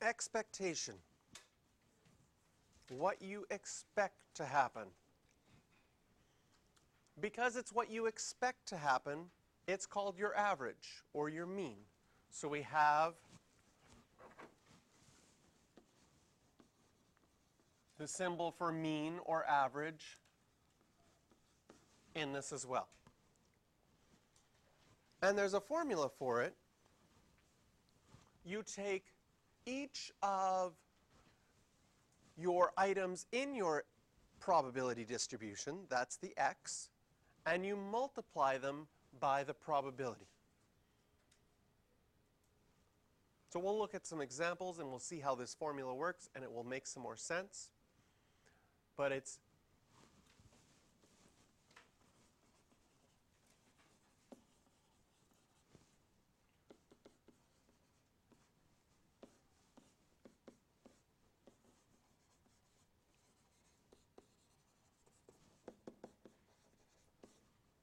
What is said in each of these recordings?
Expectation. What you expect to happen. Because it's what you expect to happen, it's called your average or your mean. So we have the symbol for mean or average in this as well. And there's a formula for it. You take each of your items in your probability distribution, that's the x, and you multiply them by the probability. So we'll look at some examples and we'll see how this formula works, and it will make some more sense. But it's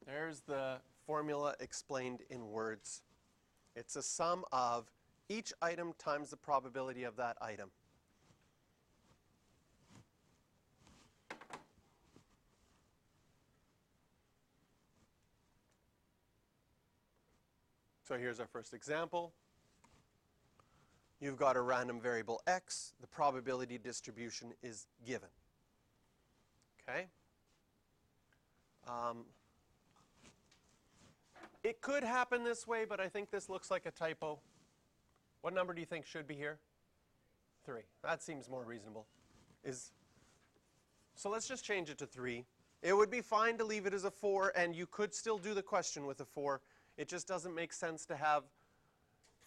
there's the formula explained in words. It's a sum of each item times the probability of that item. So here's our first example. You've got a random variable x. The probability distribution is given. Okay? It could happen this way, but I think this looks like a typo. What number do you think should be here? 3. That seems more reasonable. So let's just change it to 3. It would be fine to leave it as a 4, and you could still do the question with a 4. It just doesn't make sense to have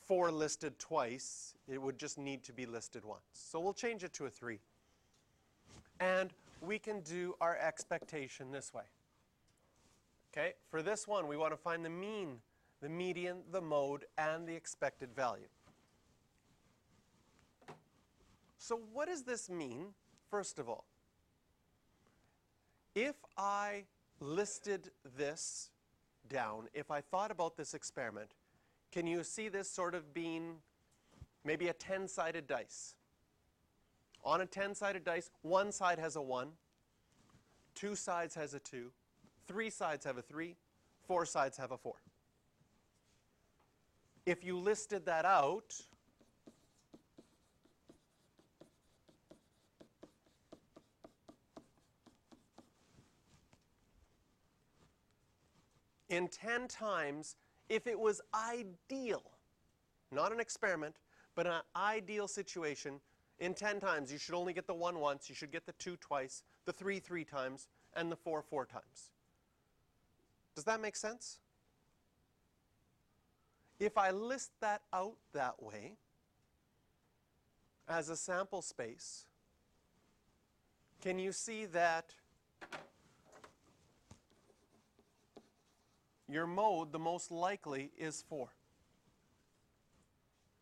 4 listed twice. It would just need to be listed once. So we'll change it to a 3. And we can do our expectation this way. Okay, for this one, we want to find the mean, the median, the mode, and the expected value. So what does this mean, first of all? If I listed this down, if I thought about this experiment, can you see this sort of being maybe a 10-sided dice? On a 10-sided dice, one side has a 1, 2 sides has a 2, 3 sides have a 3, 4 sides have a 4. If you listed that out, in 10 times, if it was ideal, not an experiment, but an ideal situation, in 10 times you should only get the 1 once, you should get the 2 twice, the 3 3 times, and the 4 4 times. Does that make sense? If I list that out that way, as a sample space, can you see that your mode, the most likely, is 4?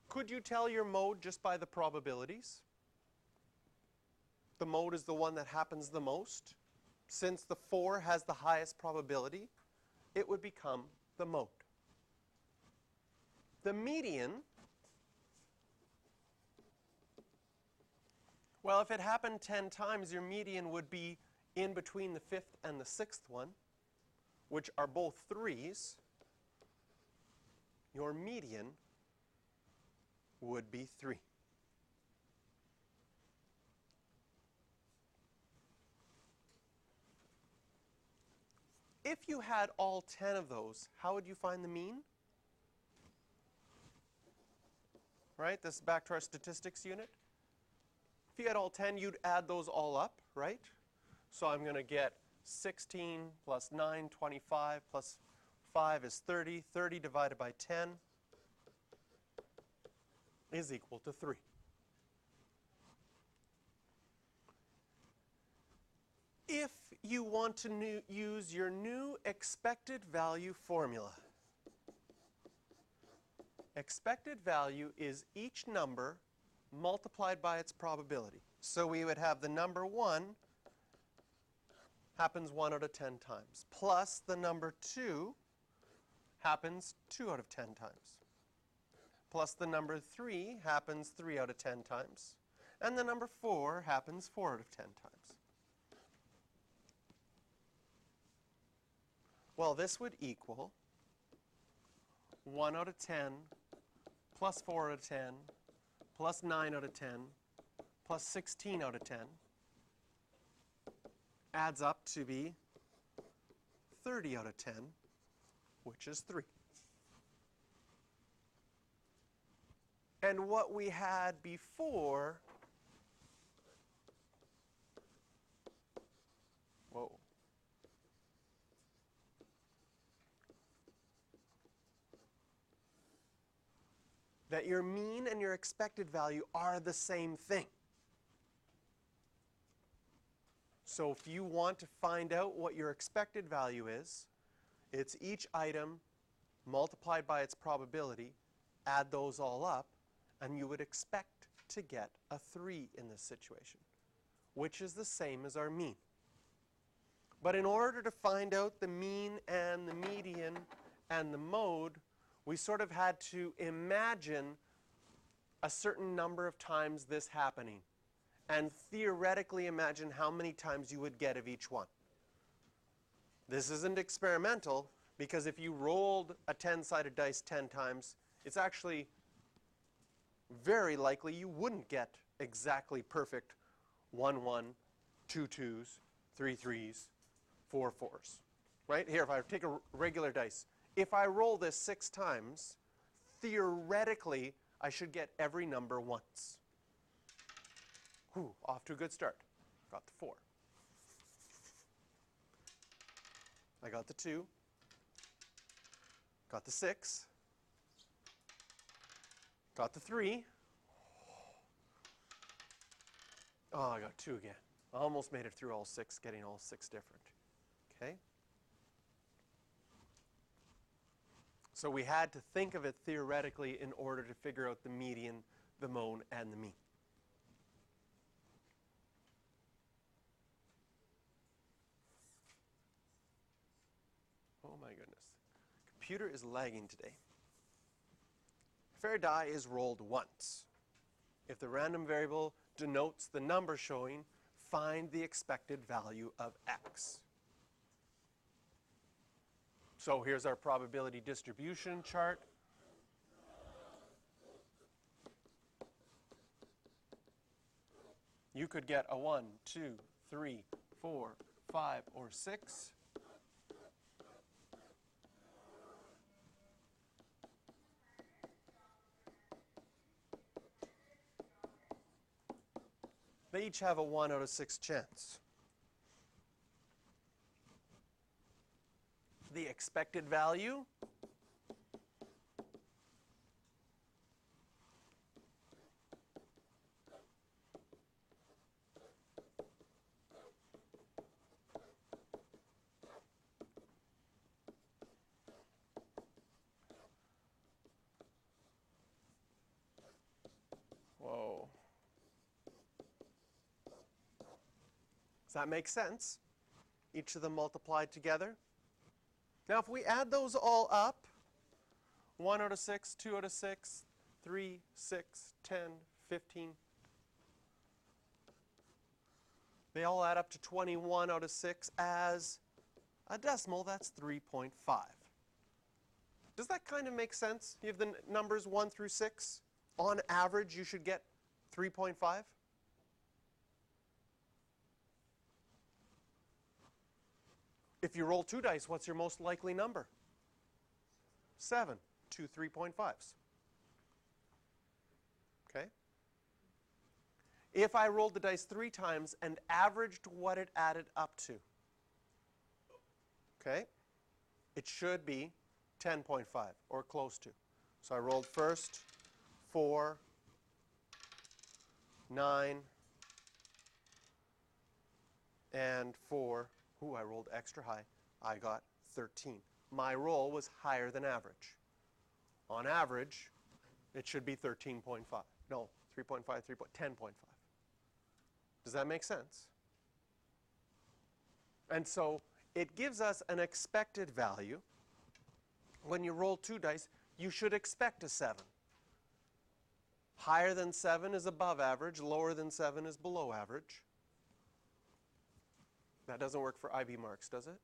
Could you tell your mode just by the probabilities? The mode is the one that happens the most. Since the 4 has the highest probability, it would become the mode. The median, well, if it happened 10 times, your median would be in between the 5th and the 6th one, which are both 3s. Your median would be 3. If you had all 10 of those, how would you find the mean? Right? This is back to our statistics unit. If you had all 10, you'd add those all up, right? So I'm going to get 16 plus 9, 25, plus 5 is 30. 30 divided by 10 is equal to 3. If you want to use your new expected value formula, expected value is each number multiplied by its probability. So we would have the number 1 happens 1 out of 10 times, plus the number 2 happens 2 out of 10 times. plus the number 3 happens 3 out of 10 times. And the number 4 happens 4 out of 10 times. Well, this would equal 1 out of 10 plus 4 out of 10 plus 9 out of 10 plus 16 out of 10 adds up to be 30 out of 10, which is 3. And what we had before, whoa, that your mean and your expected value are the same thing. So if you want to find out what your expected value is, it's each item multiplied by its probability, add those all up, and you would expect to get a 3 in this situation, which is the same as our mean. But in order to find out the mean and the median and the mode, we sort of had to imagine a certain number of times this happening and theoretically imagine how many times you would get of each one. This isn't experimental, because if you rolled a 10-sided dice 10 times, it's actually very likely you wouldn't get exactly perfect 1 1, 2 2s, 3 3s, 4 4s. Right? Here, if I take a regular dice, if I roll this 6 times, theoretically, I should get every number once. Whew, off to a good start. Got the 4. I got the 2. Got the 6. Got the 3. Oh, I got 2 again. I almost made it through all 6, getting all 6 different. Okay? So we had to think of it theoretically in order to figure out the median, the mode, and the mean. Oh my goodness. Computer is lagging today. Fair die is rolled once. If the random variable denotes the number showing, find the expected value of x. So here's our probability distribution chart. You could get a 1, 2, 3, 4, 5, or 6. They each have a 1 out of 6 chance. The expected value whoa. Does that make sense? Each of them multiplied together. Now, if we add those all up, 1 out of 6, 2 out of 6, 3, 6, 10, 15, they all add up to 21 out of 6 as a decimal. That's 3.5. Does that kind of make sense? You have the numbers 1 through 6. On average, you should get 3.5. If you roll 2 dice, what's your most likely number? 7. 2 3.5s. Okay? If I rolled the dice 3 times and averaged what it added up to, okay, it should be 10.5 or close to. So I rolled first 4, 9, and 4. Ooh, I rolled extra high. I got 13. My roll was higher than average. On average, it should be 13.5. No, 3.5, 10.5. Does that make sense? And so it gives us an expected value. When you roll 2 dice, you should expect a 7. Higher than 7 is above average, lower than 7 is below average. That doesn't work for IB marks, does it?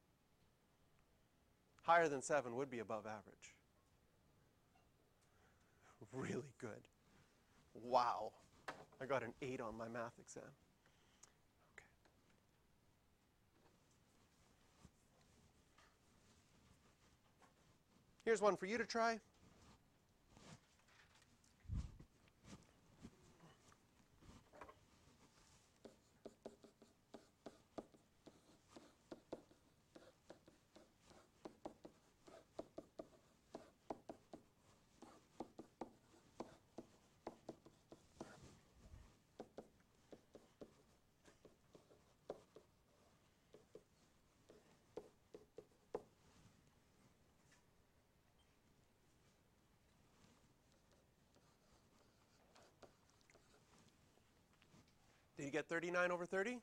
Higher than 7 would be above average. Really good. Wow. I got an 8 on my math exam. Okay. Here's one for you to try. Did you get 39 over 30?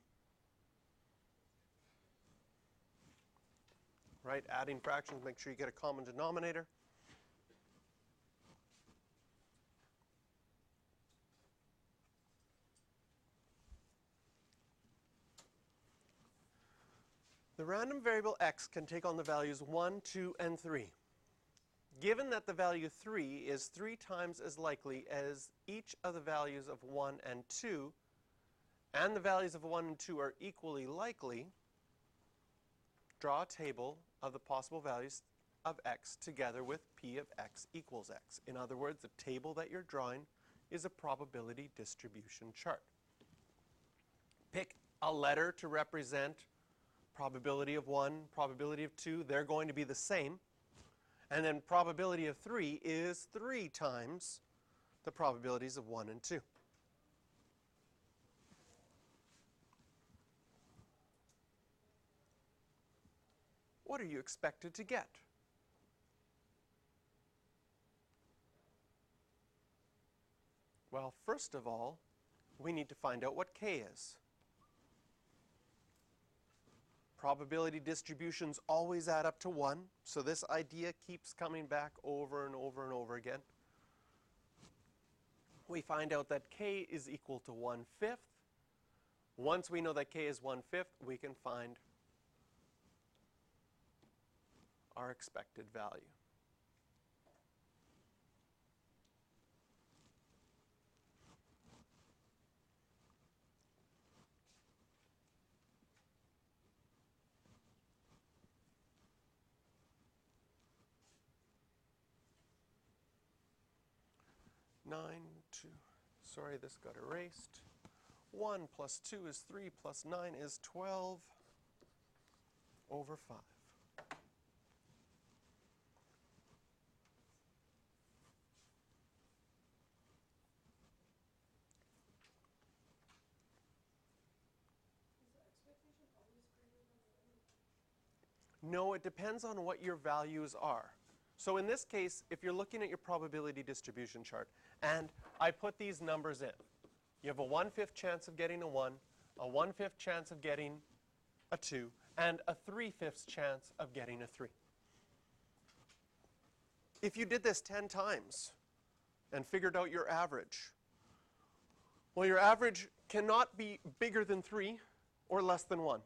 Right, adding fractions, make sure you get a common denominator. The random variable x can take on the values 1, 2, and 3. Given that the value 3 is 3 times as likely as each of the values of 1 and 2, and the values of 1 and 2 are equally likely, draw a table of the possible values of x together with p of x equals x. In other words, the table that you're drawing is a probability distribution chart. Pick a letter to represent probability of 1, probability of 2. They're going to be the same. And then probability of 3 is 3 times the probabilities of 1 and 2. What are you expected to get? Well, first of all, we need to find out what k is. Probability distributions always add up to 1, so this idea keeps coming back over and over and over again. We find out that k is equal to 1/5. Once we know that k is 1/5, we can find our expected value. Sorry, this got erased. 1 plus 2 is 3 plus 9 is 12 over 5. No, it depends on what your values are. So in this case, if you're looking at your probability distribution chart, and I put these numbers in, you have a 1/5 chance of getting a 1, a 1/5 chance of getting a 2, and a 3/5 chance of getting a 3. If you did this 10 times and figured out your average, well, your average cannot be bigger than 3 or less than 1,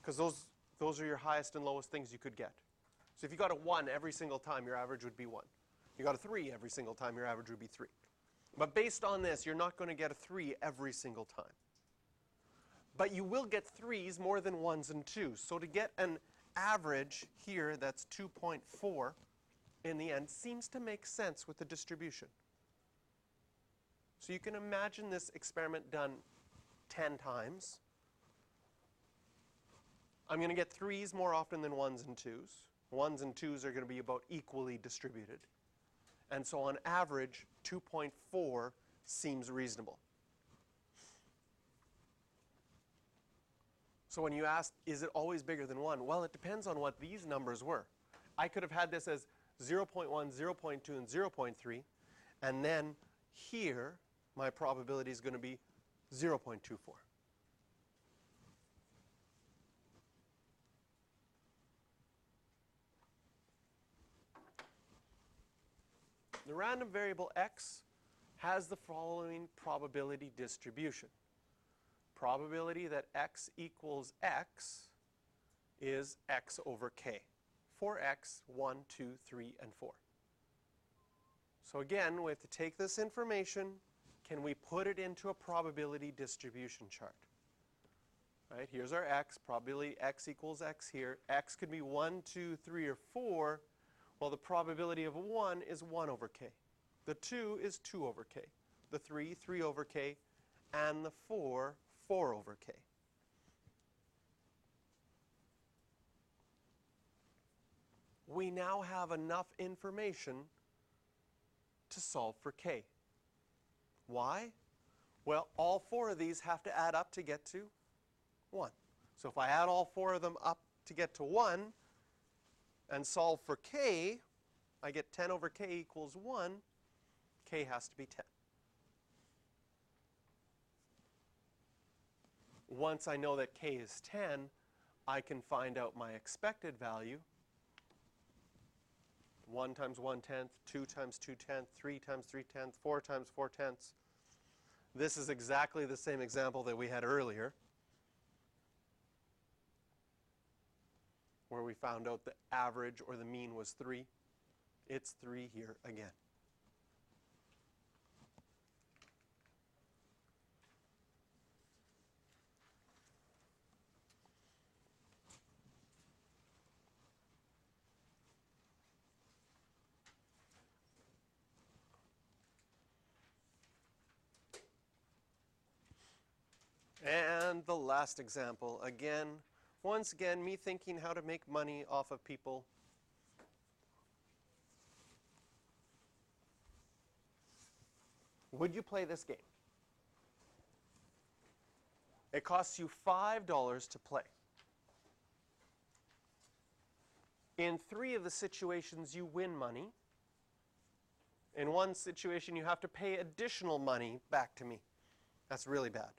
because those are your highest and lowest things you could get. So if you got a 1 every single time, your average would be 1. You got a 3 every single time, your average would be 3. But based on this, you're not going to get a 3 every single time. But you will get 3s more than 1s and 2s. So to get an average here that's 2.4 in the end seems to make sense with the distribution. So you can imagine this experiment done 10 times. I'm going to get 3s more often than 1s and 2s. 1s and 2s are going to be about equally distributed. And so on average, 2.4 seems reasonable. So when you ask, is it always bigger than 1? Well, it depends on what these numbers were. I could have had this as 0.1, 0.2, and 0.3. And then here, my probability is going to be 0.24. The random variable x has the following probability distribution. Probability that x equals x is x over k. For x, 1, 2, 3, and 4. So again, we have to take this information. Can we put it into a probability distribution chart? Right, here's our x, probability x equals x here. X could be 1, 2, 3, or 4. Well, the probability of 1 is 1 over k. The 2 is 2 over k. The 3, 3 over k. And the 4, 4 over k. We now have enough information to solve for k. Why? Well, all 4 of these have to add up to get to 1. So if I add all 4 of them up to get to 1 and solve for k, I get 10 over k equals 1. K has to be 10. Once I know that k is 10, I can find out my expected value. 1 times 1/10, 2 times 2/10, 3 times 3/10, 4 times 4/10. This is exactly the same example that we had earlier, where we found out the average or the mean was 3. It's 3 here again. And the last example, again, once again, me thinking how to make money off of people. Would you play this game? It costs you $5 to play. In 3 of the situations, you win money. In 1 situation, you have to pay additional money back to me. That's really bad.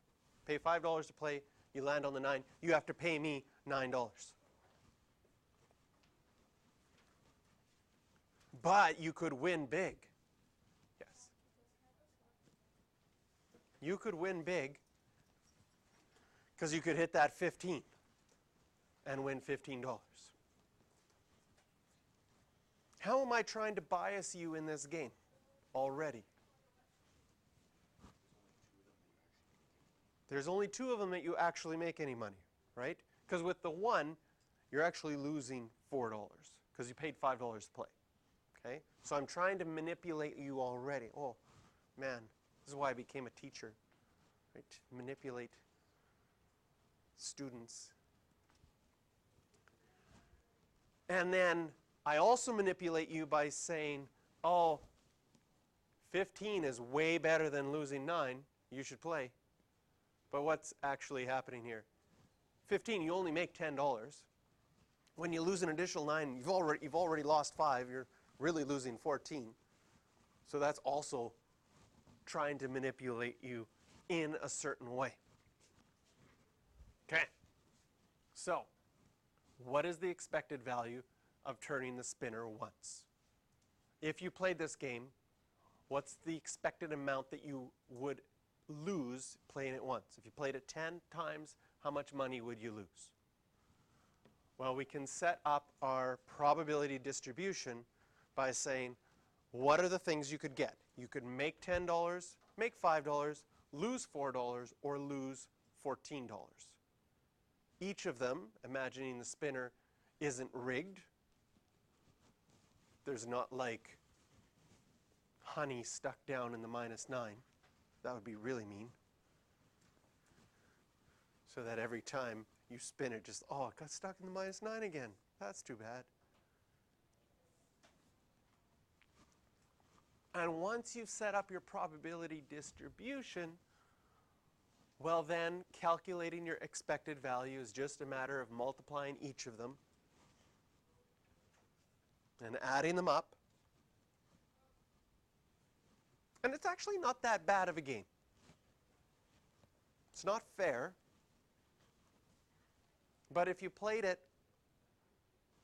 Pay $5 to play, you land on the 9, you have to pay me $9. But you could win big. Yes. You could win big because you could hit that 15 and win $15. How am I trying to bias you in this game already? There's only 2 of them that you actually make any money, right? Because with the 1, you're actually losing $4 because you paid $5 to play. Okay? So I'm trying to manipulate you already. Oh, man, this is why I became a teacher, right? Manipulate students. And then I also manipulate you by saying, oh, 15 is way better than losing 9. You should play. But what's actually happening here? 15, you only make $10. When you lose an additional 9, you've already lost 5. You're really losing 14. So that's also trying to manipulate you in a certain way. Okay. So, what is the expected value of turning the spinner once? If you played this game, what's the expected amount that you would lose playing it once? If you played it 10 times, how much money would you lose? Well, we can set up our probability distribution by saying, what are the things you could get? You could make $10, make $5, lose $4, or lose $14. Each of them, imagining the spinner isn't rigged. There's not like honey stuck down in the -9. That would be really mean. So that every time you spin it, just, oh, it got stuck in the -9 again. That's too bad. And once you've set up your probability distribution, well then, calculating your expected value is just a matter of multiplying each of them and adding them up. And it's actually not that bad of a game. It's not fair. But if you played it,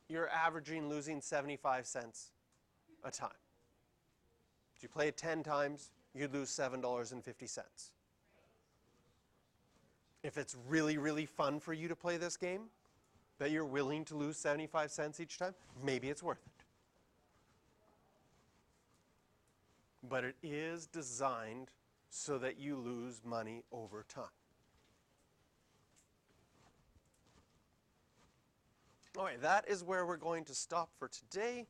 you're averaging losing 75 cents a time. If you play it 10 times, you'd lose $7.50. If it's really, really fun for you to play this game, that you're willing to lose 75 cents each time, maybe it's worth it. But it is designed so that you lose money over time. Okay, that is where we're going to stop for today.